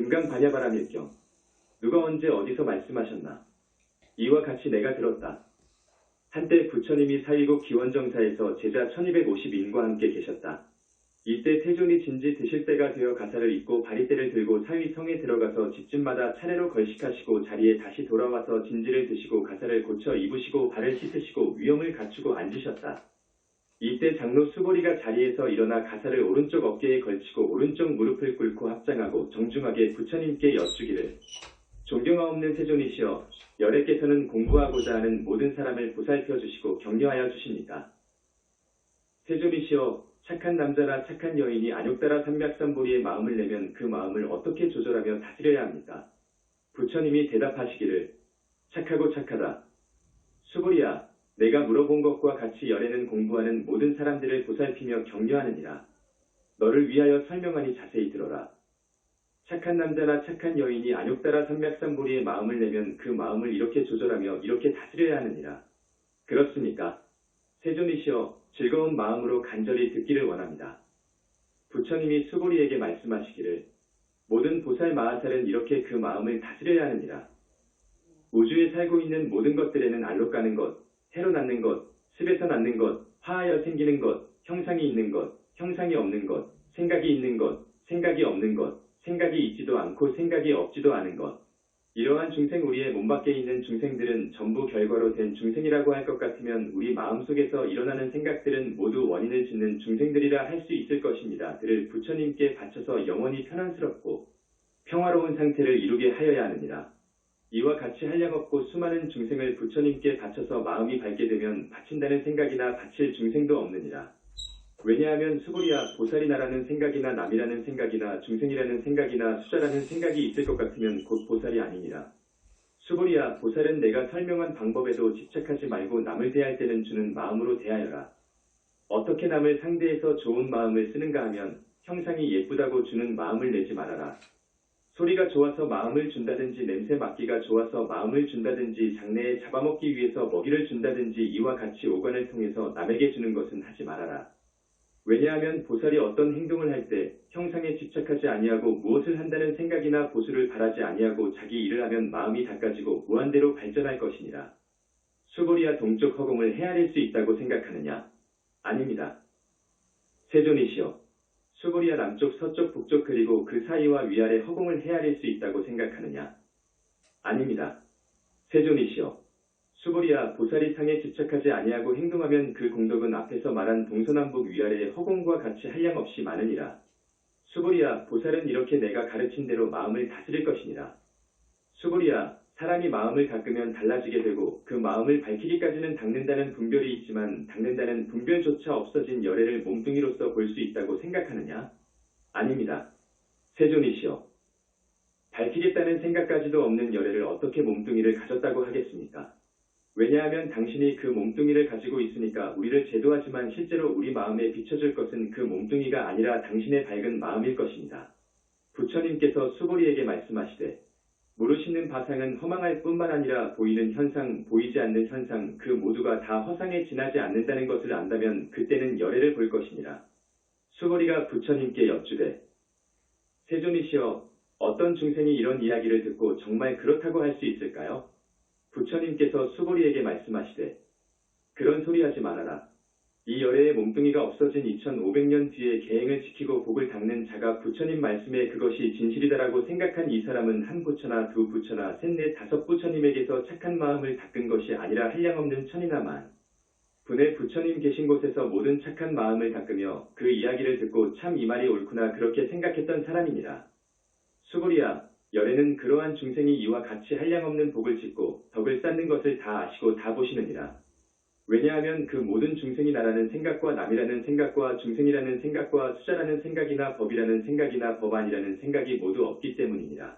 금강반야바람일경. 누가 언제 어디서 말씀하셨나. 이와 같이 내가 들었다. 한때 부처님이 사이국 기원정사에서 제자 1250인과 함께 계셨다. 이때 태존이 진지 드실 때가 되어 가사를 입고 바리떼를 들고 사위 성에 들어가서 집집마다 차례로 걸식하시고 자리에 다시 돌아와서 진지를 드시고 가사를 고쳐 입으시고 발을 씻으시고 위엄을 갖추고 앉으셨다. 이때 장로 수보리가 자리에서 일어나 가사를 오른쪽 어깨에 걸치고 오른쪽 무릎을 꿇고 합장하고 정중하게 부처님께 여쭈기를 존경하옵는 세존이시여 열애께서는 공부하고자 하는 모든 사람을 보살펴 주시고 격려하여 주십니까. 세존이시여 착한 남자나 착한 여인이 안욕따라 삼백삼보리의 마음을 내면 그 마음을 어떻게 조절하며 다스려야 합니까? 부처님이 대답하시기를 착하고 착하다. 수보리야 내가 물어본 것과 같이 열애는 공부하는 모든 사람들을 보살피며 격려하느니라. 너를 위하여 설명하니 자세히 들어라. 착한 남자나 착한 여인이 안욕따라 삼백삼보리의 마음을 내면 그 마음을 이렇게 조절하며 이렇게 다스려야 하느니라. 그렇습니까? 세존이시여 즐거운 마음으로 간절히 듣기를 원합니다. 부처님이 수보리에게 말씀하시기를 모든 보살 마하살은 이렇게 그 마음을 다스려야 하느니라. 우주에 살고 있는 모든 것들에는 알로 까는 것, 해로 낳는 것, 습에서 낳는 것, 화하여 생기는 것, 형상이 있는 것, 형상이 없는 것, 생각이 있는 것, 생각이 없는 것, 생각이 있지도 않고 생각이 없지도 않은 것. 이러한 중생 우리의 몸 밖에 있는 중생들은 전부 결과로 된 중생이라고 할 것 같으면 우리 마음속에서 일어나는 생각들은 모두 원인을 짓는 중생들이라 할 수 있을 것입니다. 들을 부처님께 바쳐서 영원히 편안스럽고 평화로운 상태를 이루게 하여야 하느니라. 이와 같이 한량없고 수많은 중생을 부처님께 바쳐서 마음이 밝게 되면 바친다는 생각이나 바칠 중생도 없느니라. 왜냐하면 수보리야 보살이나라는 생각이나 남이라는 생각이나 중생이라는 생각이나 수자라는 생각이 있을 것 같으면 곧 보살이 아니니라. 수보리야 보살은 내가 설명한 방법에도 집착하지 말고 남을 대할 때는 주는 마음으로 대하여라. 어떻게 남을 상대해서 좋은 마음을 쓰는가 하면 형상이 예쁘다고 주는 마음을 내지 말아라. 소리가 좋아서 마음을 준다든지 냄새 맡기가 좋아서 마음을 준다든지 장래에 잡아먹기 위해서 먹이를 준다든지 이와 같이 오관을 통해서 남에게 주는 것은 하지 말아라. 왜냐하면 보살이 어떤 행동을 할 때 형상에 집착하지 아니하고 무엇을 한다는 생각이나 보수를 바라지 아니하고 자기 일을 하면 마음이 닦아지고 무한대로 발전할 것이니라. 수보리야 동쪽 허공을 헤아릴 수 있다고 생각하느냐? 아닙니다. 세존이시여 수보리야 남쪽 서쪽 북쪽 그리고 그 사이와 위아래 허공을 헤아릴 수 있다고 생각하느냐? 아닙니다. 세존이시여 수보리야 보살이 상에 집착하지 아니하고 행동하면 그 공덕은 앞에서 말한 동서남북 위아래의 허공과 같이 한량없이 많으니라. 수보리야 보살은 이렇게 내가 가르친 대로 마음을 다스릴 것이니라. 수보리야 사람이 마음을 닦으면 달라지게 되고 그 마음을 밝히기까지는 닦는다는 분별이 있지만 닦는다는 분별조차 없어진 열애를 몸뚱이로서 볼 수 있다고 생각하느냐? 아닙니다. 세존이시여 밝히겠다는 생각까지도 없는 열애를 어떻게 몸뚱이를 가졌다고 하겠습니까? 왜냐하면 당신이 그 몸뚱이를 가지고 있으니까 우리를 제도하지만 실제로 우리 마음에 비춰줄 것은 그 몸뚱이가 아니라 당신의 밝은 마음일 것입니다. 부처님께서 수보리에게 말씀하시되 모르시는 바상은 허망할 뿐만 아니라 보이는 현상, 보이지 않는 현상 그 모두가 다 허상에 지나지 않는다는 것을 안다면 그때는 열애를 볼 것이니라. 수보리가 부처님께 여쭈되 세존이시여 어떤 중생이 이런 이야기를 듣고 정말 그렇다고 할 수 있을까요? 부처님께서 수보리에게 말씀하시되 그런 소리 하지 말아라. 이 열애의 몸뚱이가 없어진 2500년 뒤에 계행을 지키고 복을 닦는 자가 부처님 말씀에 그것이 진실이다라고 생각한 이 사람은 한 부처나 두 부처나 셋, 넷, 다섯 부처님에게서 착한 마음을 닦은 것이 아니라 한량없는 천이나 만 분의 부처님 계신 곳에서 모든 착한 마음을 닦으며 그 이야기를 듣고 참 이 말이 옳구나 그렇게 생각했던 사람이니라. 수보리야 열애는 그러한 중생이 이와 같이 한량없는 복을 짓고 덕을 쌓는 것을 다 아시고 다 보시느니라. 왜냐하면 그 모든 중생이 나라는 생각과 남이라는 생각과 중생이라는 생각과 수자라는 생각이나 법이라는 생각이나 법안이라는 생각이 모두 없기 때문이니라.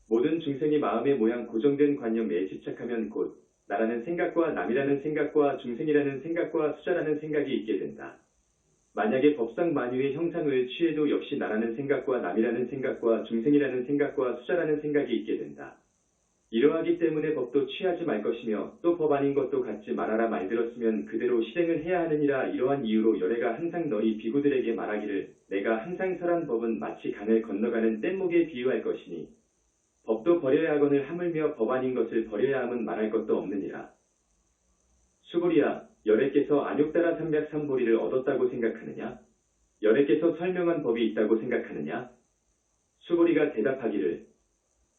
모든 중생이 마음의 모양 고정된 관념에 집착하면 곧 나라는 생각과 남이라는 생각과 중생이라는 생각과 수자라는 생각이 있게 된다. 만약에 법상 만유의 형상을 취해도 역시 나라는 생각과 남이라는 생각과 중생이라는 생각과 수자라는 생각이 있게 된다. 이러하기 때문에 법도 취하지 말 것이며 또 법 아닌 것도 갖지 말아라 말 들었으면 그대로 실행을 해야 하느니라. 이러한 이유로 열애가 항상 너희 비구들에게 말하기를 내가 항상 설한 법은 마치 강을 건너가는 뗏목에 비유할 것이니 법도 버려야 하거늘 하물며 법 아닌 것을 버려야 함은 말할 것도 없느니라. 수고리야, 열애께서 안욕따라 삼백삼보리를 얻었다고 생각하느냐? 열애께서 설명한 법이 있다고 생각하느냐? 수고리가 대답하기를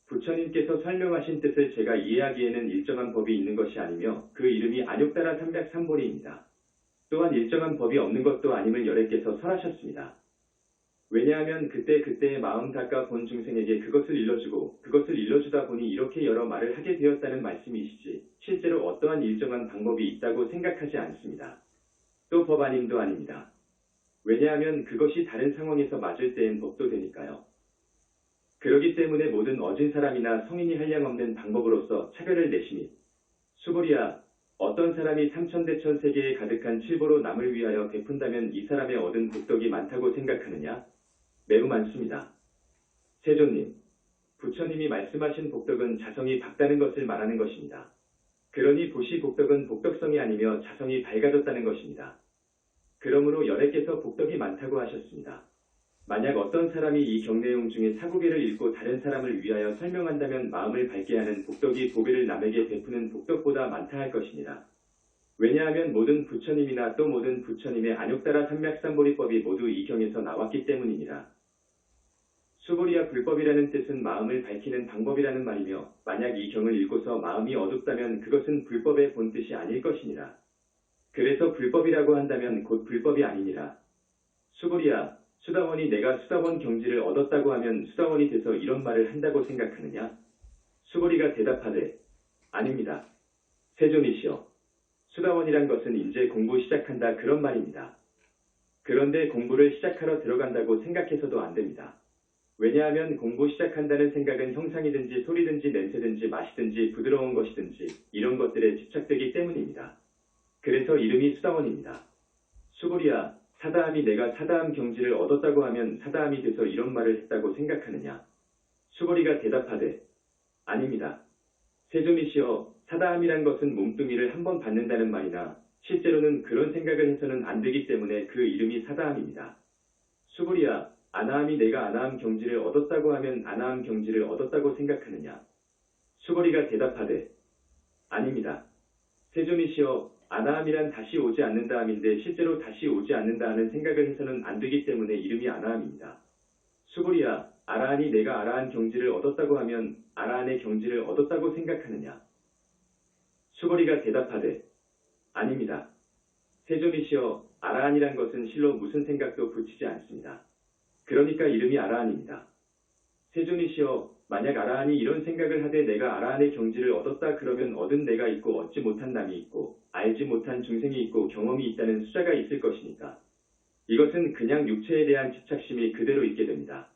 부처님께서 설명하신 뜻을 제가 이해하기에는 일정한 법이 있는 것이 아니며 그 이름이 안욕따라 삼백삼보리입니다. 또한 일정한 법이 없는 것도 아님을 열애께서 설하셨습니다. 왜냐하면 그때그때의 마음 닦아 본 중생에게 그것을 일러주고 그것을 일러주다 보니 이렇게 여러 말을 하게 되었다는 말씀이시지 실제로 어떠한 일정한 방법이 있다고 생각하지 않습니다. 또 법 아님도 아닙니다. 왜냐하면 그것이 다른 상황에서 맞을 때엔 법도 되니까요. 그러기 때문에 모든 어진 사람이나 성인이 한량없는 방법으로서 차별을 내시니 수고리야, 어떤 사람이 삼천대천 세계에 가득한 칠보로 남을 위하여 베푼다면 이 사람의 얻은 복덕이 많다고 생각하느냐? 매우 많습니다. 세존님, 부처님이 말씀하신 복덕은 자성이 밝다는 것을 말하는 것입니다. 그러니 보시 복덕은 복덕성이 아니며 자성이 밝아졌다는 것입니다. 그러므로 열애께서 복덕이 많다고 하셨습니다. 만약 어떤 사람이 이 경내용 중에 사구계를 읽고 다른 사람을 위하여 설명한다면 마음을 밝게 하는 복덕이 보배를 남에게 베푸는 복덕보다 많다 할 것이니라. 왜냐하면 모든 부처님이나 또 모든 부처님의 안욕따라 삼맥삼보리법이 모두 이 경에서 나왔기 때문이니라. 수고리야, 불법이라는 뜻은 마음을 밝히는 방법이라는 말이며 만약 이 경을 읽고서 마음이 어둡다면 그것은 불법의 본뜻이 아닐 것이니라. 그래서 불법이라고 한다면 곧 불법이 아니니라. 수고리야, 수다원이 내가 수다원 경지를 얻었다고 하면 수다원이 돼서 이런 말을 한다고 생각하느냐? 수고리가 대답하되 아닙니다. 세존이시여, 수다원이란 것은 이제 공부 시작한다 그런 말입니다. 그런데 공부를 시작하러 들어간다고 생각해서도 안 됩니다. 왜냐하면 공부 시작한다는 생각은 형상이든지 소리든지 냄새든지 맛이든지 부드러운 것이든지 이런 것들에 집착되기 때문입니다. 그래서 이름이 수다원입니다. 수고리야, 사다함이 내가 사다함 경지를 얻었다고 하면 사다함이 돼서 이런 말을 했다고 생각하느냐? 수고리가 대답하되 아닙니다. 세존이시여, 사다함이란 것은 몸뚱이를 한번 받는다는 말이나 실제로는 그런 생각을 해서는 안 되기 때문에 그 이름이 사다함입니다. 수고리야, 아나함이 내가 아나함 경지를 얻었다고 하면 아나함 경지를 얻었다고 생각하느냐? 수고리가 대답하되 아닙니다. 세존이시여, 아나함이란 다시 오지 않는다 함인데 실제로 다시 오지 않는다 하는 생각을 해서는 안 되기 때문에 이름이 아나함입니다. 수고리야, 아라한이 내가 아라한 경지를 얻었다고 하면 아라한의 경지를 얻었다고 생각하느냐? 수고리가 대답하되 아닙니다. 세존이시여, 아라한이란 것은 실로 무슨 생각도 붙이지 않습니다. 그러니까 이름이 아라한입니다. 세존이시여, 만약 아라한이 이런 생각을 하되 내가 아라한의 경지를 얻었다 그러면 얻은 내가 있고 얻지 못한 남이 있고 알지 못한 중생이 있고 경험이 있다는 수자가 있을 것이니까 이것은 그냥 육체에 대한 집착심이 그대로 있게 됩니다.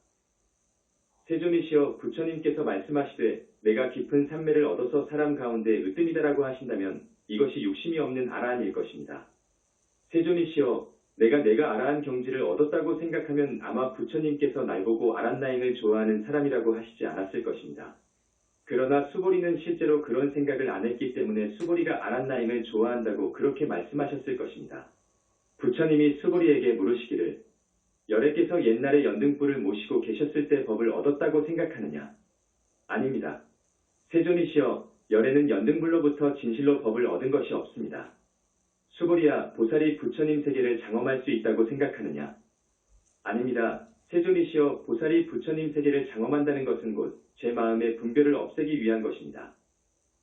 세존이시여, 부처님께서 말씀하시되 내가 깊은 산매를 얻어서 사람 가운데 으뜸이다라고 하신다면 이것이 욕심이 없는 아라한일 것입니다. 세존이시여, 내가 아라한 경지를 얻었다고 생각하면 아마 부처님께서 날 보고 아란나잉을 좋아하는 사람이라고 하시지 않았을 것입니다. 그러나 수고리는 실제로 그런 생각을 안 했기 때문에 수고리가 아란나잉을 좋아한다고 그렇게 말씀하셨을 것입니다. 부처님이 수고리에게 물으시기를 열애께서 옛날에 연등불을 모시고 계셨을 때 법을 얻었다고 생각하느냐? 아닙니다. 세존이시여, 열애는 연등불로부터 진실로 법을 얻은 것이 없습니다. 수고리야, 보살이 부처님 세계를 장엄할 수 있다고 생각하느냐? 아닙니다. 세존이시여, 보살이 부처님 세계를 장엄한다는 것은 곧 제 마음의 분별을 없애기 위한 것입니다.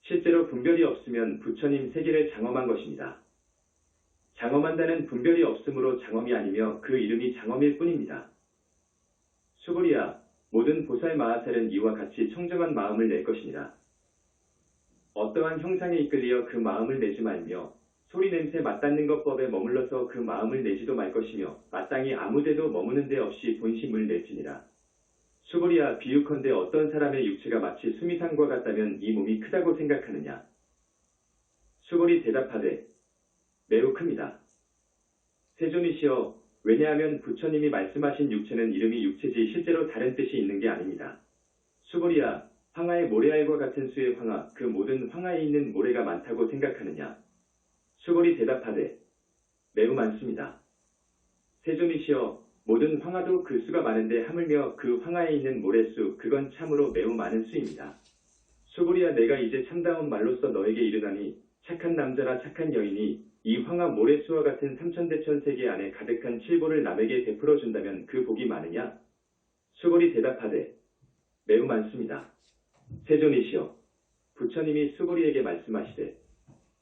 실제로 분별이 없으면 부처님 세계를 장엄한 것입니다. 장엄한다는 분별이 없으므로 장엄이 아니며 그 이름이 장엄일 뿐입니다. 수고리야, 모든 보살 마하살은 이와 같이 청정한 마음을 낼 것이니라. 어떠한 형상에 이끌려 그 마음을 내지 말며 소리 냄새 맞닿는 것법에 머물러서 그 마음을 내지도 말 것이며 마땅히 아무데도 머무는 데 없이 본심을 낼지니라. 수고리야, 비유컨대 어떤 사람의 육체가 마치 수미산과 같다면 이 몸이 크다고 생각하느냐? 수고리 대답하되 매우 큽니다. 세존이시여, 왜냐하면 부처님이 말씀하신 육체는 이름이 육체지 실제로 다른 뜻이 있는 게 아닙니다. 수고리야, 황하의 모래알과 같은 수의 황하, 그 모든 황하에 있는 모래가 많다고 생각하느냐? 수골이 대답하되 매우 많습니다. 세존이시여, 모든 황하도 그 수가 많은데 하물며 그 황하에 있는 모래수, 그건 참으로 매우 많은 수입니다. 수골이야, 내가 이제 참다운 말로써 너에게 이르나니 착한 남자나 착한 여인이 이 황하 모래수와 같은 삼천대천 세계 안에 가득한 칠보를 남에게 베풀어 준다면 그 복이 많으냐? 수골이 대답하되 매우 많습니다. 세존이시여, 부처님이 수골이에게 말씀하시되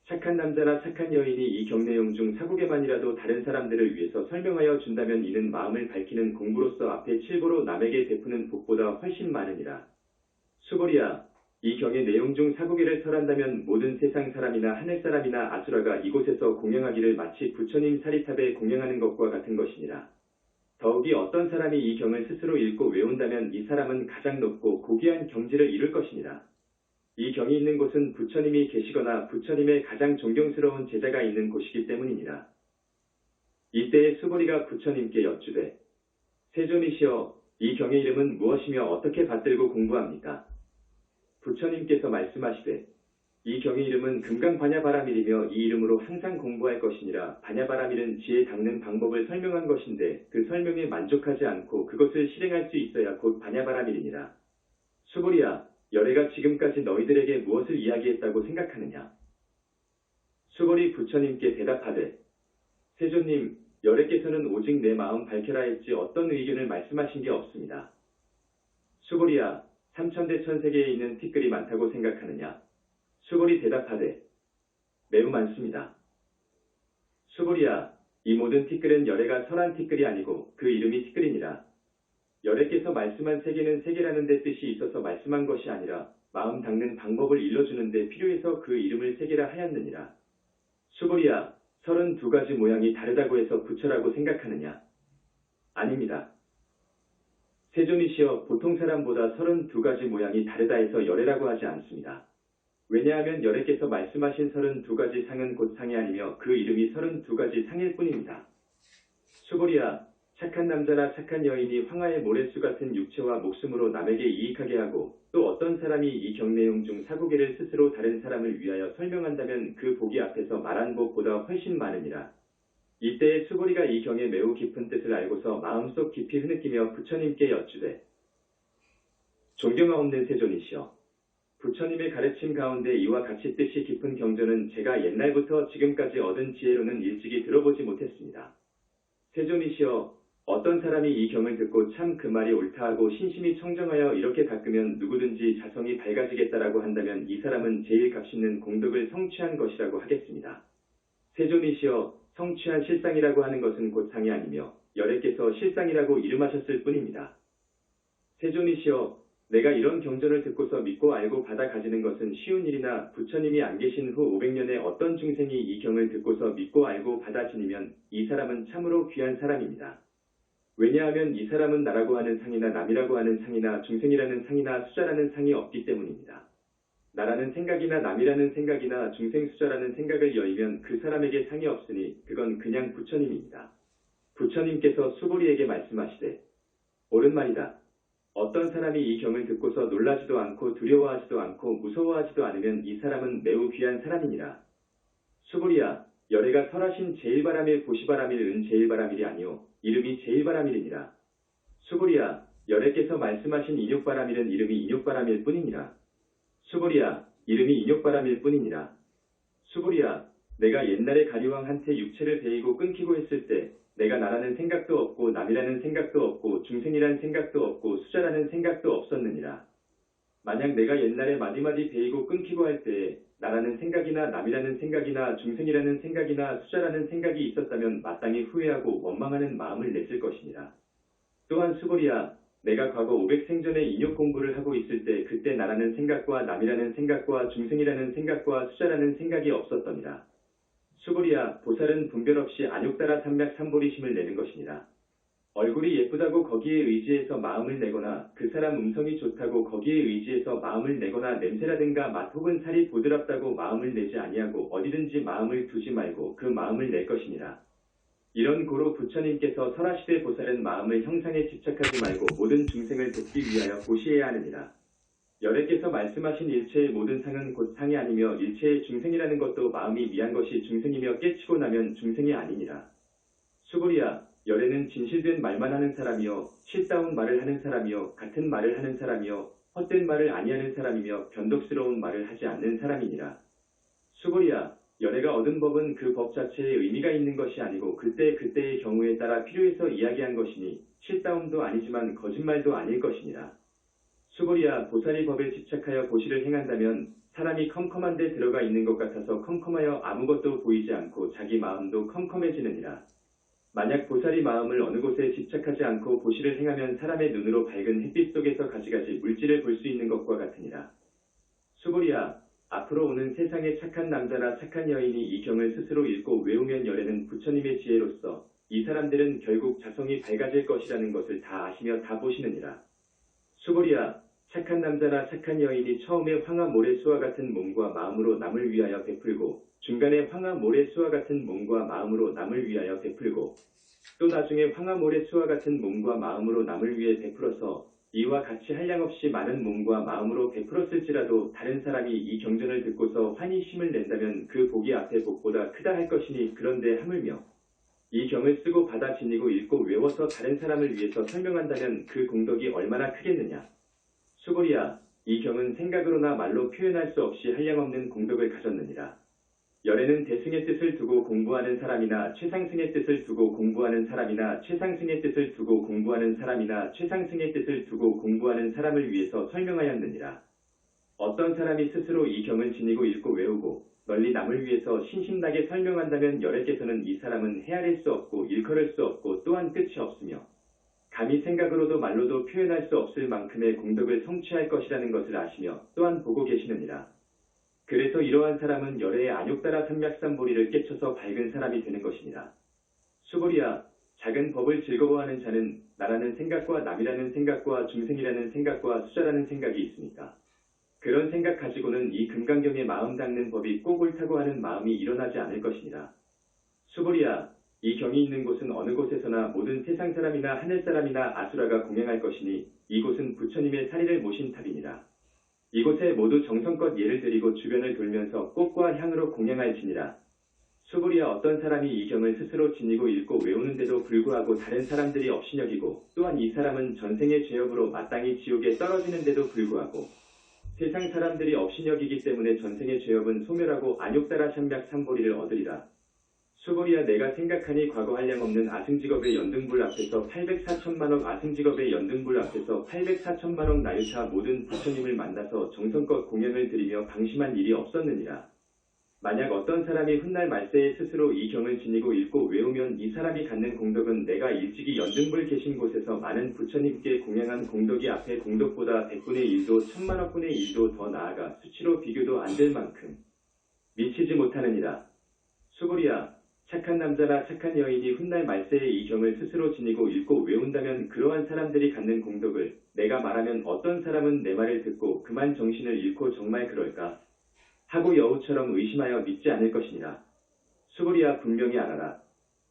착한 남자나 착한 여인이 이 경내용 중 사국에만이라도 다른 사람들을 위해서 설명하여 준다면 이는 마음을 밝히는 공부로서 앞에 칠보로 남에게 베푸는 복보다 훨씬 많으니라. 수골이야, 이 경의 내용 중 사국에를 설한다면 모든 세상 사람이나 하늘 사람이나 아수라가 이곳에서 공양하기를 마치 부처님 사리탑에 공양하는 것과 같은 것이니라. 더욱이 어떤 사람이 이 경을 스스로 읽고 외운다면 이 사람은 가장 높고 고귀한 경지를 이룰 것이니라. 이 경이 있는 곳은 부처님이 계시거나 부처님의 가장 존경스러운 제자가 있는 곳이기 때문이니라. 이때에 수고리가 부처님께 여쭈되 세존이시여, 이 경의 이름은 무엇이며 어떻게 받들고 공부합니까? 부처님께서 말씀하시되 이 경의 이름은 금강반야바라밀이며 이 이름으로 항상 공부할 것이니라. 반야바라밀은 지혜 닦는 방법을 설명한 것인데 그 설명에 만족하지 않고 그것을 실행할 수 있어야 곧 반야바라밀이니라. 수고리야, 열애가 지금까지 너희들에게 무엇을 이야기했다고 생각하느냐? 수고리 부처님께 대답하되 세존님, 열애께서는 오직 내 마음 밝혀라 했지 어떤 의견을 말씀하신 게 없습니다. 수고리야, 삼천대천 세계에 있는 티끌이 많다고 생각하느냐? 수골이 대답하되 매우 많습니다. 수골이야, 이 모든 티끌은 열애가 설한 티끌이 아니고 그 이름이 티끌이니라. 열애께서 말씀한 세계는 세계라는 데 뜻이 있어서 말씀한 것이 아니라 마음 닦는 방법을 일러주는 데 필요해서 그 이름을 세계라 하였느니라. 수골이야, 32가지 모양이 다르다고 해서 부처라고 생각하느냐? 아닙니다. 세존이시여, 보통 사람보다 32가지 모양이 다르다 해서 열애라고 하지 않습니다. 왜냐하면 열애께서 말씀하신 32가지 상은 곧 상이 아니며 그 이름이 32가지 상일 뿐입니다. 수골이야, 착한 남자나 착한 여인이 황하의 모래수 같은 육체와 목숨으로 남에게 이익하게 하고 또 어떤 사람이 이 경내용 중 사고계를 스스로 다른 사람을 위하여 설명한다면 그 복이 앞에서 말한 복보다 훨씬 많으니라. 이때에 수골이가 이 경의 매우 깊은 뜻을 알고서 마음속 깊이 흐느끼며 부처님께 여쭈되 존경하옵는 세존이시여, 부처님의 가르침 가운데 이와 같이 뜻이 깊은 경전은 제가 옛날부터 지금까지 얻은 지혜로는 일찍이 들어보지 못했습니다. 세존이시여, 어떤 사람이 이 경을 듣고 참 그 말이 옳다 하고 신심이 청정하여 이렇게 닦으면 누구든지 자성이 밝아지겠다라고 한다면 이 사람은 제일 값있는 공덕을 성취한 것이라고 하겠습니다. 세존이시여, 성취한 실상이라고 하는 것은 곧 상이 아니며 열애께서 실상이라고 이름하셨을 뿐입니다. 세존이시여, 내가 이런 경전을 듣고서 믿고 알고 받아 가지는 것은 쉬운 일이나 부처님이 안 계신 후 500년에 어떤 중생이 이 경을 듣고서 믿고 알고 받아 지니면 이 사람은 참으로 귀한 사람입니다. 왜냐하면 이 사람은 나라고 하는 상이나 남이라고 하는 상이나 중생이라는 상이나 수자라는 상이 없기 때문입니다. 나라는 생각이나 남이라는 생각이나 중생 수자라는 생각을 여의면 그 사람에게 상이 없으니 그건 그냥 부처님입니다. 부처님께서 수고리에게 말씀하시되 옳은 말이다. 어떤 사람이 이 경을 듣고서 놀라지도 않고 두려워하지도 않고 무서워하지도 않으면 이 사람은 매우 귀한 사람이니라. 수고리야, 열애가 설하신 제일바라밀 보시바라밀 은제일바라밀이 아니오 이름이 제일바라밀이니라. 수고리야, 열애께서 말씀하신 인욕바라밀은 이름이 인욕바라밀 뿐이니라. 수고리야, 이름이 인욕바라밀 뿐이니라. 수고리야, 내가 옛날에 가리왕한테 육체를 베이고 끊기고 했을 때 내가 나라는 생각도 없고 남이라는 생각도 없고 중생이라는 생각도 없고 수자라는 생각도 없었느니라. 만약 내가 옛날에 마디마디 베이고 끊기고 할 때에 나라는 생각이나 남이라는 생각이나 중생이라는 생각이나 수자라는 생각이 있었다면 마땅히 후회하고 원망하는 마음을 냈을 것이니라. 또한 수고리야, 내가 과거 500생전에 인욕 공부를 하고 있을 때 그때 나라는 생각과 남이라는 생각과 중생이라는 생각과 수자라는 생각이 없었더니라. 수고리야, 보살은 분별 없이 안욕따라 삼맥삼보리심을 내는 것이니라. 얼굴이 예쁘다고 거기에 의지해서 마음을 내거나 그 사람 음성이 좋다고 거기에 의지해서 마음을 내거나 냄새라든가 맛 혹은 살이 부드럽다고 마음을 내지 아니하고 어디든지 마음을 두지 말고 그 마음을 낼 것이니라. 이런 고로 부처님께서 설하시되 보살은 마음을 형상에 집착하지 말고 모든 중생을 돕기 위하여 보시해야 하느니라. 열애께서 말씀하신 일체의 모든 상은 곧 상이 아니며 일체의 중생이라는 것도 마음이 미한 것이 중생이며 깨치고 나면 중생이 아니니라. 수고리야, 열애는 진실된 말만 하는 사람이요 실다운 말을 하는 사람이요 같은 말을 하는 사람이요 헛된 말을 아니하는 사람이며 변덕스러운 말을 하지 않는 사람이니라. 수고리야, 열애가 얻은 법은 그 법 자체에 의미가 있는 것이 아니고 그때그때의 경우에 따라 필요해서 이야기한 것이니 실다움도 아니지만 거짓말도 아닐 것이니라. 수고리야, 보살이 법에 집착하여 보시를 행한다면 사람이 컴컴한 데 들어가 있는 것 같아서 컴컴하여 아무것도 보이지 않고 자기 마음도 컴컴해지느니라. 만약 보살이 마음을 어느 곳에 집착하지 않고 보시를 행하면 사람의 눈으로 밝은 햇빛 속에서 가지가지 물질을 볼 수 있는 것과 같으니라. 수고리야, 앞으로 오는 세상의 착한 남자나 착한 여인이 이 경을 스스로 읽고 외우면 열애는 부처님의 지혜로서 이 사람들은 결국 자성이 밝아질 것이라는 것을 다 아시며 다 보시느니라. 수고리야, 착한 남자나 착한 여인이 처음에 황하 모래수와 같은 몸과 마음으로 남을 위하여 베풀고 중간에 황하 모래수와 같은 몸과 마음으로 남을 위하여 베풀고 또 나중에 황하 모래수와 같은 몸과 마음으로 남을 위해 베풀어서 이와 같이 한량없이 많은 몸과 마음으로 베풀었을지라도 다른 사람이 이 경전을 듣고서 환희심을 낸다면 그 복이 앞에 복보다 크다 할 것이니 그런데 하물며 이 경을 쓰고 받아 지니고 읽고 외워서 다른 사람을 위해서 설명한다면 그 공덕이 얼마나 크겠느냐. 수고리야, 이 경은 생각으로나 말로 표현할 수 없이 한량없는 공덕을 가졌느니라. 열애는 대승의 뜻을 두고 공부하는 사람이나 최상승의 뜻을 두고 공부하는 사람이나 최상승의 뜻을 두고 공부하는 사람이나 최상승의 뜻을 두고 공부하는 사람을 위해서 설명하였느니라. 어떤 사람이 스스로 이 경을 지니고 읽고 외우고 널리 남을 위해서 신신나게 설명한다면 열애께서는 이 사람은 헤아릴 수 없고 일컬을 수 없고 또한 끝이 없으며 감히 생각으로도 말로도 표현할 수 없을 만큼의 공덕을 성취할 것이라는 것을 아시며 또한 보고 계시느니라. 그래서 이러한 사람은 열애의 안욕따라 삼맥삼보리를 깨쳐서 밝은 사람이 되는 것이니라. 수고리야, 작은 법을 즐거워하는 자는 나라는 생각과 남이라는 생각과 중생이라는 생각과 수자라는 생각이 있으니까 그런 생각 가지고는 이 금강경에 마음 닦는 법이 꼭 옳다고 하는 마음이 일어나지 않을 것이니라. 수고리야, 이 경이 있는 곳은 어느 곳에서나 모든 세상 사람이나 하늘 사람이나 아수라가 공양할 것이니 이곳은 부처님의 사리를 모신 탑이니라. 이곳에 모두 정성껏 예를 드리고 주변을 돌면서 꽃과 향으로 공양할지니라. 수고리야, 어떤 사람이 이 경을 스스로 지니고 읽고 외우는데도 불구하고 다른 사람들이 업신여기고 또한 이 사람은 전생의 죄업으로 마땅히 지옥에 떨어지는데도 불구하고 세상 사람들이 업신여기기 때문에 전생의 죄업은 소멸하고 안욕따라 삼맥삼보리를 얻으리라. 수고리야, 내가 생각하니 과거 한량없는 아승직업의 연등불 앞에서 800-4천만억 아승직업의 연등불 앞에서 800-4천만억 나유타 모든 부처님을 만나서 정성껏 공양을 드리며 방심한 일이 없었느니라. 만약 어떤 사람이 훗날 말세에 스스로 이 경을 지니고 읽고 외우면 이 사람이 갖는 공덕은 내가 일찍이 연등불 계신 곳에서 많은 부처님께 공양한 공덕이 앞에 공덕보다 100분의 1도 1000만억분의 1도 더 나아가 수치로 비교도 안 될 만큼 미치지 못하느니라. 수고리야, 착한 남자나 착한 여인이 훗날 말세에 이 경을 스스로 지니고 읽고 외운다면 그러한 사람들이 갖는 공덕을 내가 말하면 어떤 사람은 내 말을 듣고 그만 정신을 잃고 정말 그럴까 하고 여우처럼 의심하여 믿지 않을 것이니라. 수고리야, 분명히 알아라.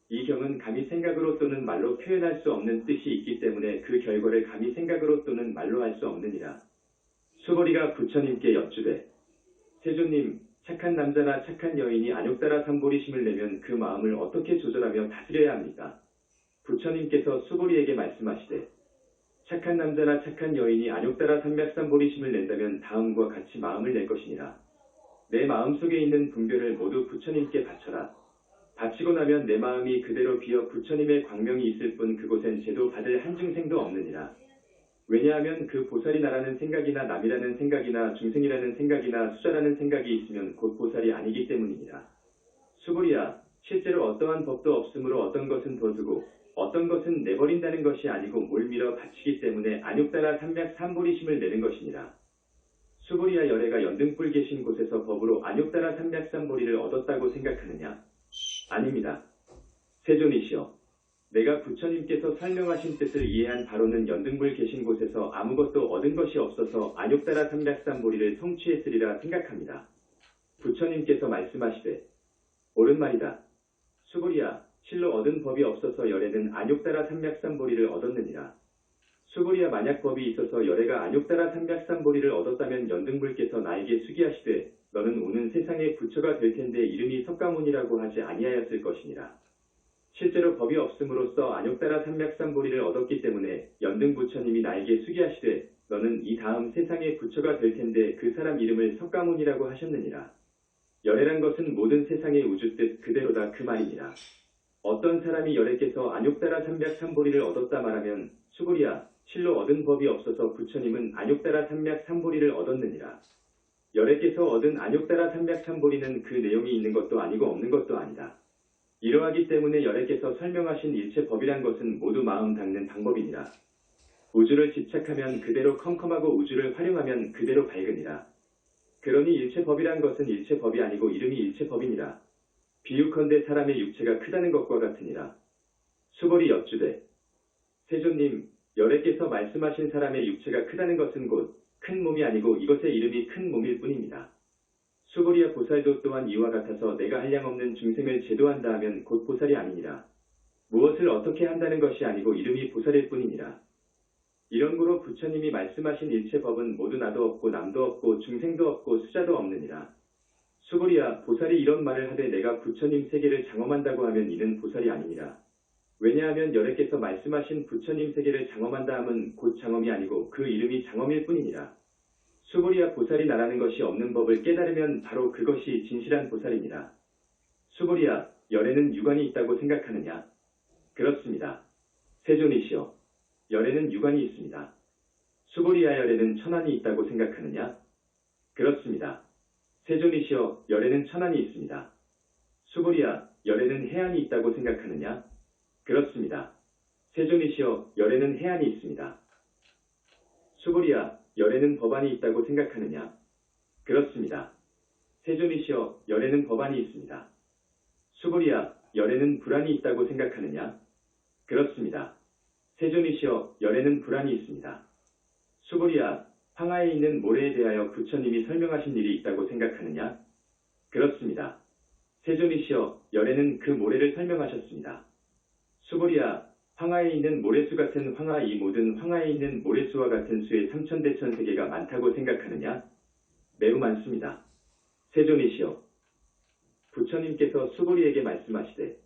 이 경은 감히 생각으로 또는 말로 표현할 수 없는 뜻이 있기 때문에 그 결과를 감히 생각으로 또는 말로 할 수 없느니라. 수고리가 부처님께 여쭈되, 세존님, 착한 남자나 착한 여인이 안욕따라 삼보리심을 내면 그 마음을 어떻게 조절하며 다스려야 합니까? 부처님께서 수고리에게 말씀하시되, 착한 남자나 착한 여인이 안욕따라 삼맥삼보리심을 낸다면 다음과 같이 마음을 낼 것이니라. 내 마음속에 있는 분별을 모두 부처님께 바쳐라. 바치고 나면 내 마음이 그대로 비어 부처님의 광명이 있을 뿐 그곳엔 제도 받을 한 중생도 없느니라. 왜냐하면 그 보살이 나라는 생각이나 남이라는 생각이나 중생이라는 생각이나 수자라는 생각이 있으면 곧 보살이 아니기 때문이니라. 수고리야, 실제로 어떠한 법도 없으므로 어떤 것은 둬두고 어떤 것은 내버린다는 것이 아니고 몰밀어 바치기 때문에 안욕따라 삼맥삼보리심을 내는 것이니라. 수고리야, 열애가 연등불 계신 곳에서 법으로 안욕따라 삼맥삼보리를 얻었다고 생각하느냐? 아닙니다. 세존이시여, 내가 부처님께서 설명하신 뜻을 이해한 바로는 연등불 계신 곳에서 아무것도 얻은 것이 없어서 안욕따라 삼맥삼보리를 성취했으리라 생각합니다. 부처님께서 말씀하시되, 옳은 말이다. 수고리야, 실로 얻은 법이 없어서 열애는 안욕따라 삼맥삼보리를 얻었느니라. 수고리야 만약 법이 있어서 열애가 안욕따라 삼백삼보리를 얻었다면 연등불께서 나에게 수기하시되 너는 오는 세상의 부처가 될 텐데 이름이 석가모니라고 하지 아니하였을 것이니라. 실제로 법이 없음으로써 안욕따라 삼백삼보리를 얻었기 때문에 연등부처님이 나에게 수기하시되 너는 이 다음 세상의 부처가 될 텐데 그 사람 이름을 석가모니라고 하셨느니라. 열애란 것은 모든 세상의 우주뜻 그대로다 그 말이니라. 어떤 사람이 열애께서 안욕따라 삼백삼보리를 얻었다 말하면 수고리야 실로 얻은 법이 없어서 부처님은 안욕따라 삼백삼보리를 얻었느니라. 열애께서 얻은 안욕따라 삼백삼보리는 그 내용이 있는 것도 아니고 없는 것도 아니다. 이러하기 때문에 열애께서 설명하신 일체 법이란 것은 모두 마음 닦는 방법이니라. 우주를 집착하면 그대로 컴컴하고 우주를 활용하면 그대로 밝으니라. 그러니 일체 법이란 것은 일체 법이 아니고 이름이 일체 법이니라. 비유컨대 사람의 육체가 크다는 것과 같으니라. 수보리 여쭈되 세존님 열애께서 말씀하신 사람의 육체가 크다는 것은 곧 큰 몸이 아니고 이것의 이름이 큰 몸일 뿐입니다. 수보리야 보살도 또한 이와 같아서 내가 한량없는 중생을 제도한다 하면 곧 보살이 아니니라. 무엇을 어떻게 한다는 것이 아니고 이름이 보살일 뿐이니라. 이런 고로 부처님이 말씀하신 일체 법은 모두 나도 없고 남도 없고 중생도 없고 수자도 없느니라. 수보리야 보살이 이런 말을 하되 내가 부처님 세계를 장엄한다고 하면 이는 보살이 아니니라. 왜냐하면 열애께서 말씀하신 부처님 세계를 장엄한다 함은 곧 장엄이 아니고 그 이름이 장엄일 뿐이니라. 수보리야 보살이 나라는 것이 없는 법을 깨달으면 바로 그것이 진실한 보살이니라. 수보리야 열애는 유관이 있다고 생각하느냐? 그렇습니다. 세존이시여 열애는 유관이 있습니다. 수보리야 열애는 천안이 있다고 생각하느냐? 그렇습니다. 세존이시여 열애는 천안이 있습니다. 수보리야 열애는 해안이 있다고 생각하느냐? 그렇습니다. 세존이시여 열애는 해안이 있습니다. 수보리야 열애는 법안이 있다고 생각하느냐? 그렇습니다. 세존이시여 열애는 법안이 있습니다. 수보리야 열애는 불안이 있다고 생각하느냐? 그렇습니다. 세존이시여 열애는 불안이 있습니다. 수보리야 황하에 있는 모래에 대하여 부처님이 설명하신 일이 있다고 생각하느냐? 그렇습니다. 세존이시여 열애는 그 모래를 설명하셨습니다. 수보리야 황하에 있는 모래수 같은 황하 이 모든 황하에 있는 모래수와 같은 수의 삼천대천세계가 많다고 생각하느냐? 매우 많습니다. 세존이시여 부처님께서 수보리에게 말씀하시되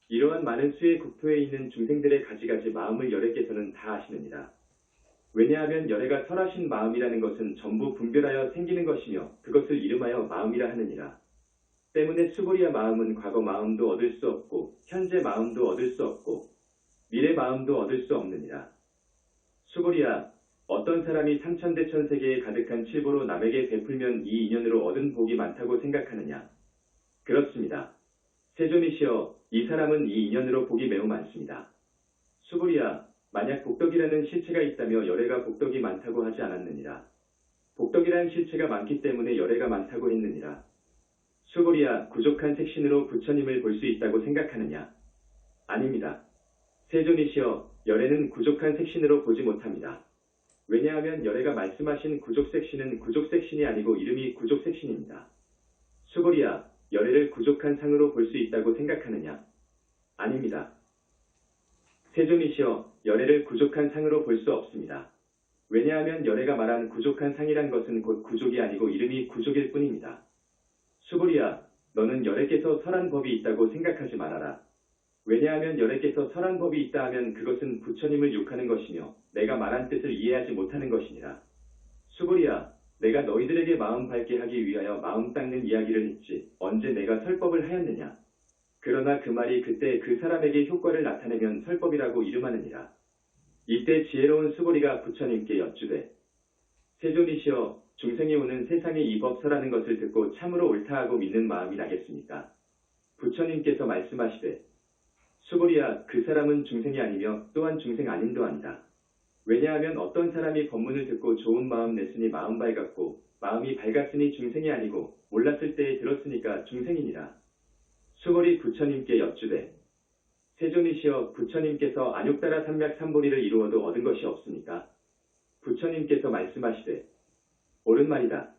이러한 많은 수의 국토에 있는 중생들의 가지가지 마음을 열애께서는 다 아시느니라. 왜냐하면 열애가 설하신 마음이라는 것은 전부 분별하여 생기는 것이며 그것을 이름하여 마음이라 하느니라. 때문에 수보리야 마음은 과거 마음도 얻을 수 없고 현재 마음도 얻을 수 없고 미래 마음도 얻을 수 없느니라. 수보리야 어떤 사람이 삼천대천세계에 가득한 칠보로 남에게 베풀면 이 인연으로 얻은 복이 많다고 생각하느냐? 그렇습니다. 세존이시여 이 사람은 이 인연으로 복이 매우 많습니다. 수보리야 만약 복덕이라는 실체가 있다며 열애가 복덕이 많다고 하지 않았느니라. 복덕이라는 실체가 많기 때문에 열애가 많다고 했느니라. 수보리야 부족한 색신으로 부처님을 볼 수 있다고 생각하느냐? 아닙니다. 세존이시여 열애는 부족한 색신으로 보지 못합니다. 왜냐하면 열애가 말씀하신 구족색신은 구족색신이 아니고 이름이 구족색신입니다. 수보리야 열애를 부족한 상으로 볼 수 있다고 생각하느냐? 아닙니다. 세존이시여 열애를 부족한 상으로 볼 수 없습니다. 왜냐하면 열애가 말한 부족한 상이란 것은 곧 구족이 아니고 이름이 구족일 뿐입니다. 수보리야 너는 열애께서 설한 법이 있다고 생각하지 말아라. 왜냐하면 열애께서 설한 법이 있다 하면 그것은 부처님을 욕하는 것이며 내가 말한 뜻을 이해하지 못하는 것이니라. 수보리야 내가 너희들에게 마음 밝게 하기 위하여 마음 닦는 이야기를 했지 언제 내가 설법을 하였느냐. 그러나 그 말이 그때 그 사람에게 효과를 나타내면 설법이라고 이름하느니라. 이때 지혜로운 수보리가 부처님께 여쭈되 세존이시여 중생이 오는 세상에 이 법설하는 것을 듣고 참으로 옳다하고 믿는 마음이 나겠습니까? 부처님께서 말씀하시되 수보리야 그 사람은 중생이 아니며 또한 중생 아님도 아니다. 왜냐하면 어떤 사람이 법문을 듣고 좋은 마음 냈으니 마음 밝았고 마음이 밝았으니 중생이 아니고 몰랐을 때에 들었으니까 중생이니라. 수보리 부처님께 여쭈되 세존이시여 부처님께서 안욕따라 삼백삼보리를 이루어도 얻은 것이 없습니까? 부처님께서 말씀하시되 옳은 말이다.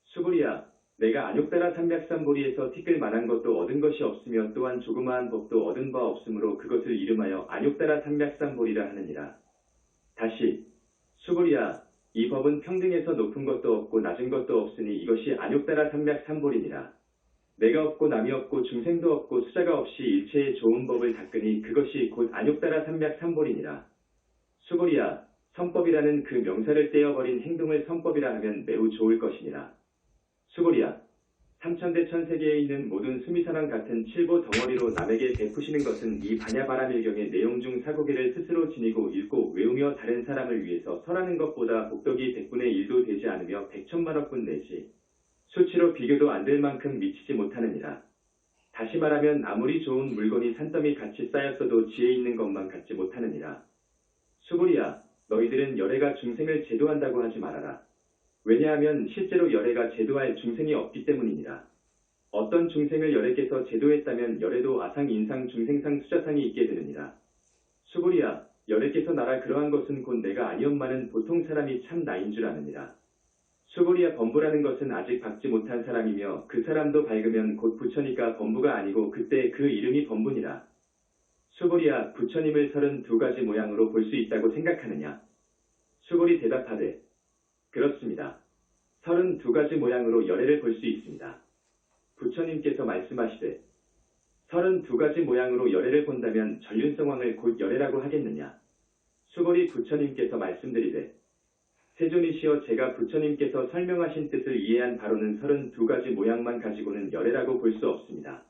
수보리야 내가 안욕따라 삼백삼보리에서 티끌 만한 것도 얻은 것이 없으며 또한 조그마한 법도 얻은 바 없으므로 그것을 이름하여 안욕따라 삼백삼보리라 하느니라. 다시 수고리야 이 법은 평등해서 높은 것도 없고 낮은 것도 없으니 이것이 안욕따라 삼맥삼볼이니라. 내가 없고 남이 없고 중생도 없고 수자가 없이 일체의 좋은 법을 닦으니 그것이 곧 안욕따라 삼맥삼볼이니라. 수고리야 선법이라는 그 명사를 떼어버린 행동을 선법이라 하면 매우 좋을 것이니라. 수고리야 삼천대천세계에 있는 모든 수미산왕 같은 칠보 덩어리로 남에게 베푸시는 것은 이 반야바라밀경의 내용 중 사고개를 스스로 지니고 읽고 외우며 다른 사람을 위해서 설하는 것보다 복덕이 100분의 1도 되지 않으며 100천만억분 내지 수치로 비교도 안 될 만큼 미치지 못하느니라. 다시 말하면 아무리 좋은 물건이 산더미 같이 쌓였어도 지혜 있는 것만 갖지 못하느니라. 수고리야 너희들은 열애가 중생을 제도한다고 하지 말아라. 왜냐하면 실제로 열애가 제도할 중생이 없기 때문이니라. 어떤 중생을 열애께서 제도했다면 열애도 아상, 인상, 중생상, 수자상이 있게 되느니라. 수고리야 열애께서 나라 그러한 것은 곧 내가 아니엄마는 보통 사람이 참 나인 줄 아느니라. 수고리야 범부라는 것은 아직 받지 못한 사람이며 그 사람도 밝으면 곧 부처니까 범부가 아니고 그때 그 이름이 범부니라. 수고리야 부처님을 32가지 모양으로 볼 수 있다고 생각하느냐? 수고리 대답하되 그렇습니다. 32가지 모양으로 열애를 볼 수 있습니다. 부처님께서 말씀하시되 32가지 모양으로 열애를 본다면 전륜성왕을 곧 열애라고 하겠느냐? 수고리 부처님께서 말씀드리되 세존이시여 제가 부처님께서 설명하신 뜻을 이해한 바로는 32가지 모양만 가지고는 열애라고 볼 수 없습니다.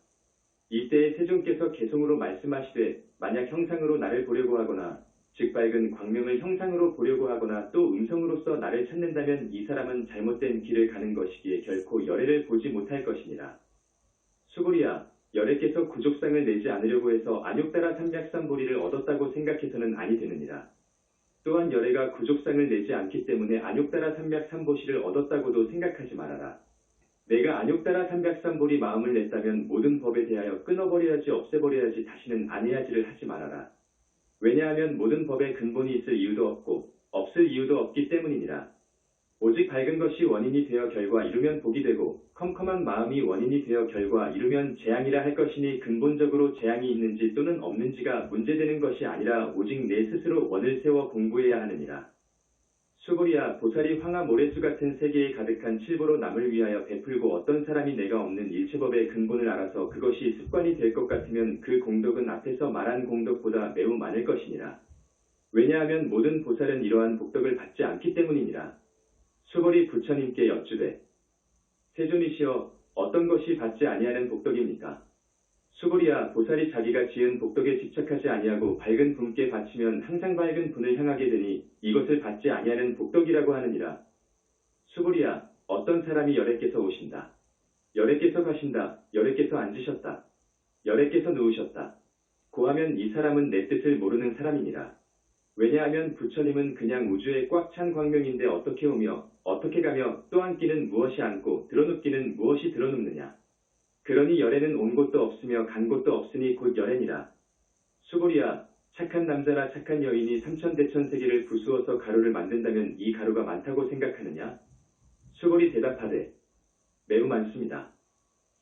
이때에 세존께서 개송으로 말씀하시되 만약 형상으로 나를 보려고 하거나 즉 밝은 광명을 형상으로 보려고 하거나 또 음성으로서 나를 찾는다면 이 사람은 잘못된 길을 가는 것이기에 결코 열애를 보지 못할 것이니라. 수고리야 열애께서 구족상을 내지 않으려고 해서 안욕따라 삼맥삼보리를 얻었다고 생각해서는 아니 되느니라. 또한 열애가 구족상을 내지 않기 때문에 안욕따라 삼맥삼보시를 얻었다고도 생각하지 말아라. 내가 안욕따라 삼백삼보리 마음을 냈다면 모든 법에 대하여 끊어버려야지 없애버려야지 다시는 안 해야지를 하지 말아라. 왜냐하면 모든 법에 근본이 있을 이유도 없고 없을 이유도 없기 때문이니라. 오직 밝은 것이 원인이 되어 결과 이루면 복이 되고 컴컴한 마음이 원인이 되어 결과 이루면 재앙이라 할 것이니 근본적으로 재앙이 있는지 또는 없는지가 문제되는 것이 아니라 오직 내 스스로 원을 세워 공부해야 하느니라. 수고리야 보살이 황하 모래수 같은 세계에 가득한 칠보로 남을 위하여 베풀고 어떤 사람이 내가 없는 일체법의 근본을 알아서 그것이 습관이 될 것 같으면 그 공덕은 앞에서 말한 공덕보다 매우 많을 것이니라. 왜냐하면 모든 보살은 이러한 복덕을 받지 않기 때문이니라. 수고리 부처님께 여쭈되 세존이시여 어떤 것이 받지 아니하는 복덕입니까? 수고리야 보살이 자기가 지은 복덕에 집착하지 아니하고 밝은 분께 바치면 항상 밝은 분을 향하게 되니 이것을 받지 아니하는 복덕이라고 하느니라. 수고리야 어떤 사람이 열애께서 오신다. 열애께서 가신다. 열애께서 앉으셨다. 열애께서 누우셨다. 고하면 이 사람은 내 뜻을 모르는 사람이니라. 왜냐하면 부처님은 그냥 우주에 꽉 찬 광명인데 어떻게 오며 어떻게 가며 또 앉기는 무엇이 앉고 드러눕기는 무엇이 드러눕느냐. 그러니 열애는 온 곳도 없으며 간 곳도 없으니 곧 열애니라. 수고리야 착한 남자나 착한 여인이 삼천대천세계를 부수어서 가루를 만든다면 이 가루가 많다고 생각하느냐? 수고리 대답하되 매우 많습니다.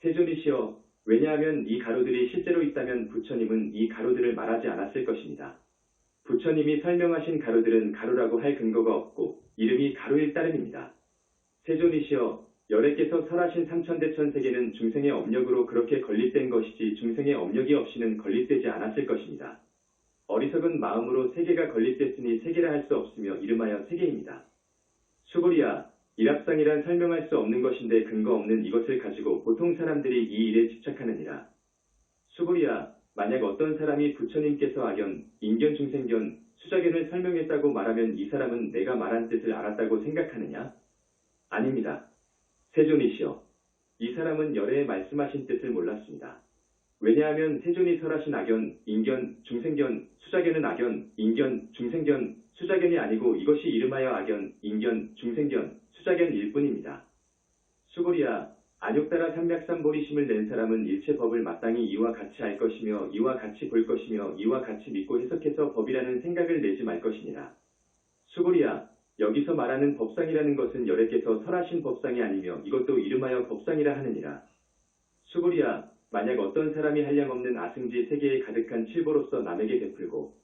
세존이시여 왜냐하면 이 가루들이 실제로 있다면 부처님은 이 가루들을 말하지 않았을 것입니다. 부처님이 설명하신 가루들은 가루라고 할 근거가 없고 이름이 가루일 따름입니다. 세존이시여 열애께서 설하신 삼천대천세계는 중생의 업력으로 그렇게 건립된 것이지 중생의 업력이 없이는 건립되지 않았을 것입니다. 어리석은 마음으로 세계가 건립됐으니 세계라 할 수 없으며 이름하여 세계입니다. 수고리야 일합상이란 설명할 수 없는 것인데 근거 없는 이것을 가지고 보통 사람들이 이 일에 집착하느니라. 수고리야 만약 어떤 사람이 부처님께서 악견, 인견, 중생견, 수자견을 설명했다고 말하면 이 사람은 내가 말한 뜻을 알았다고 생각하느냐? 아닙니다. 세존이시여 이 사람은 열애에 말씀하신 뜻을 몰랐습니다. 왜냐하면 세존이 설하신 악견, 인견, 중생견, 수자견은 악견, 인견, 중생견, 수자견이 아니고 이것이 이름하여 악견, 인견, 중생견, 수자견일 뿐입니다. 수고리야 안욕따라 삼맥삼보리심을 낸 사람은 일체법을 마땅히 이와 같이 알 것이며 이와 같이 볼 것이며 이와 같이 믿고 해석해서 법이라는 생각을 내지 말 것이니라. 수고리야 여기서 말하는 법상이라는 것은 열애께서 설하신 법상이 아니며 이것도 이름하여 법상이라 하느니라. 수고리야 만약 어떤 사람이 한량없는 아승지 세계에 가득한 칠보로서 남에게 베풀고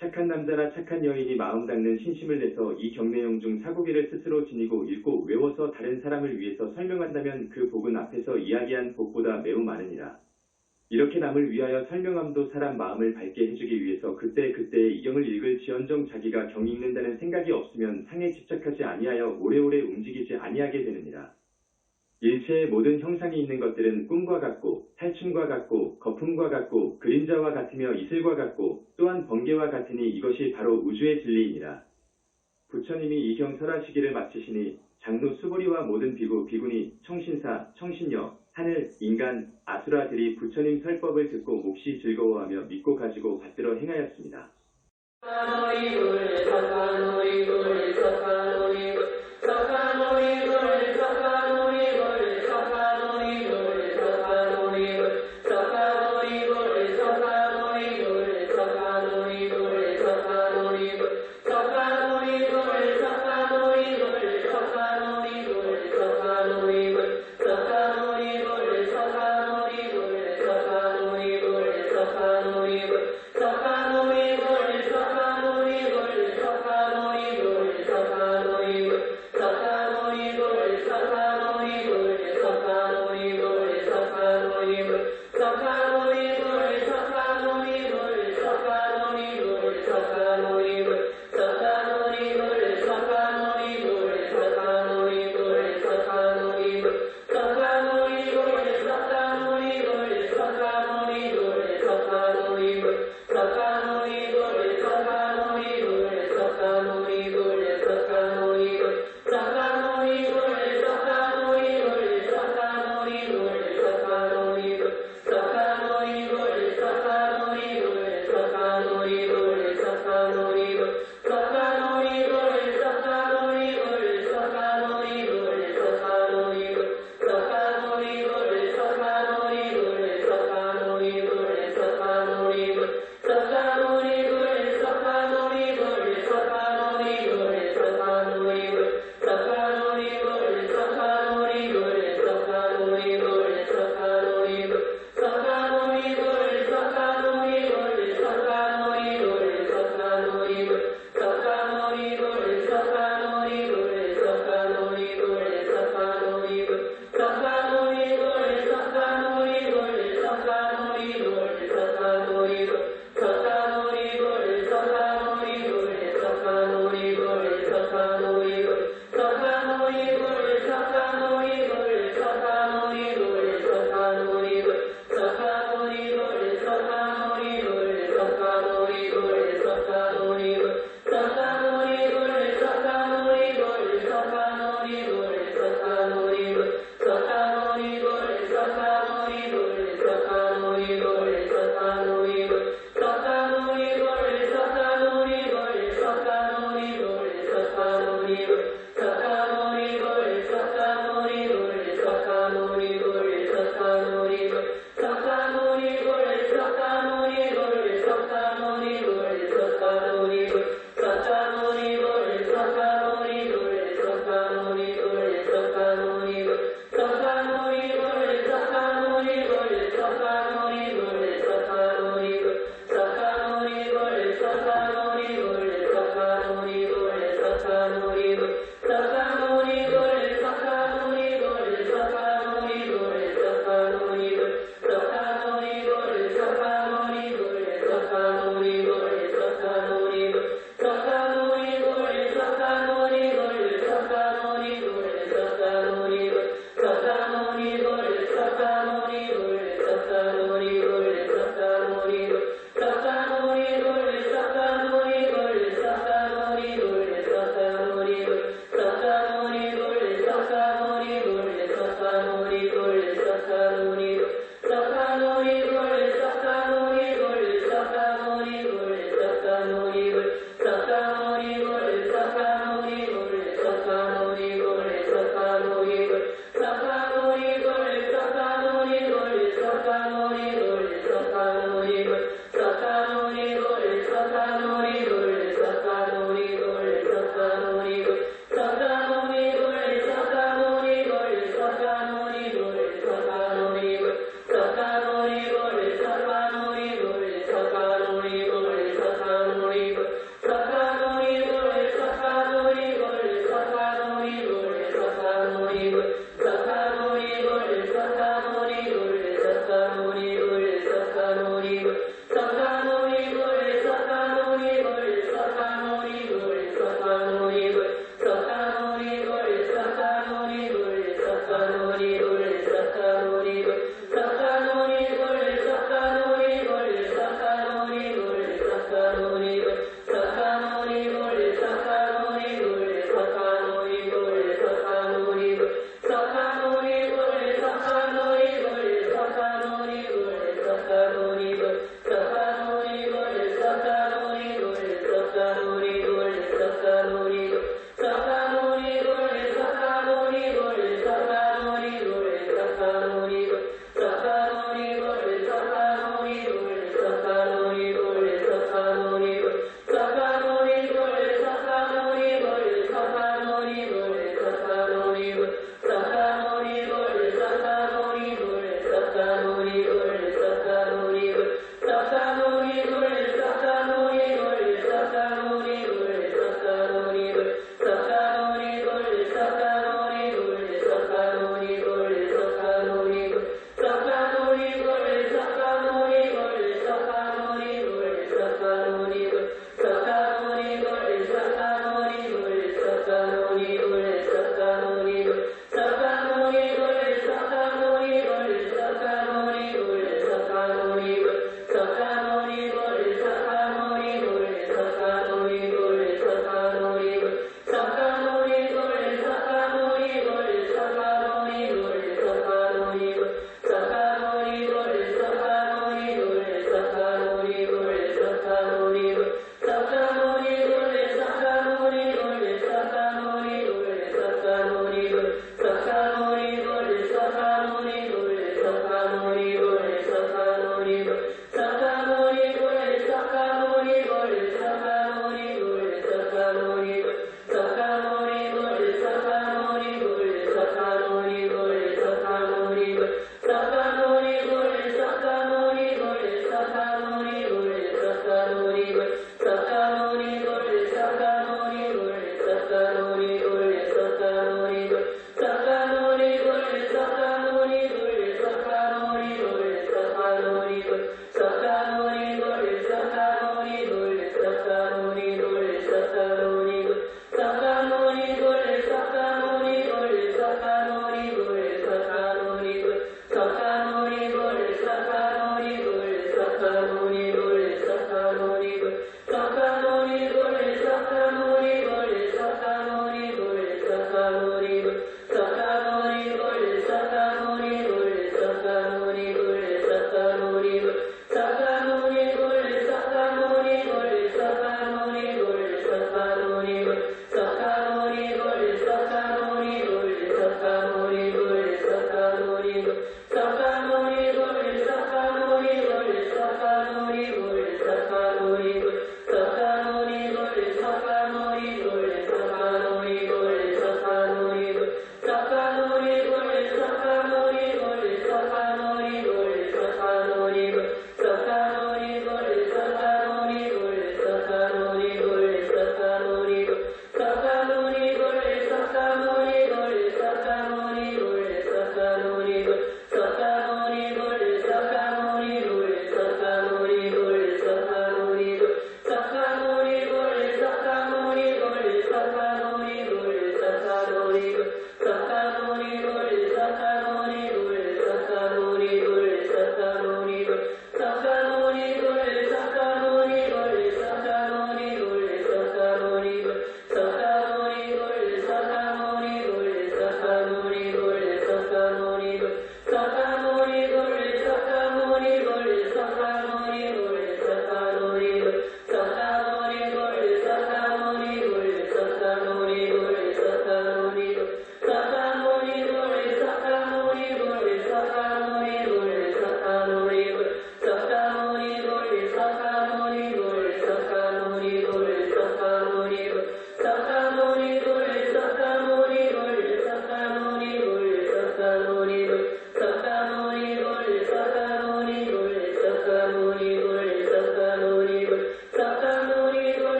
착한 남자나 착한 여인이 마음 닦는 신심을 내서 이 경내용 중 사고기를 스스로 지니고 읽고 외워서 다른 사람을 위해서 설명한다면 그 복은 앞에서 이야기한 복보다 매우 많으니라. 이렇게 남을 위하여 설명함도 사람 마음을 밝게 해주기 위해서 그때그때의 이경을 읽을지언정 자기가 경 읽는다는 생각이 없으면 상에 집착하지 아니하여 오래오래 움직이지 아니하게 되느니라. 일체의 모든 형상이 있는 것들은 꿈과 같고 탈춤과 같고 거품과 같고 그림자와 같으며 이슬과 같고 또한 번개와 같으니 이것이 바로 우주의 진리이니라. 부처님이 이 경 설하시기를 마치시니 장로 수보리와 모든 비구, 비구니, 청신사, 청신녀, 하늘, 인간, 아수라들이 부처님 설법을 듣고 몹시 즐거워하며 믿고 가지고 받들어 행하였습니다.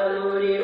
하느니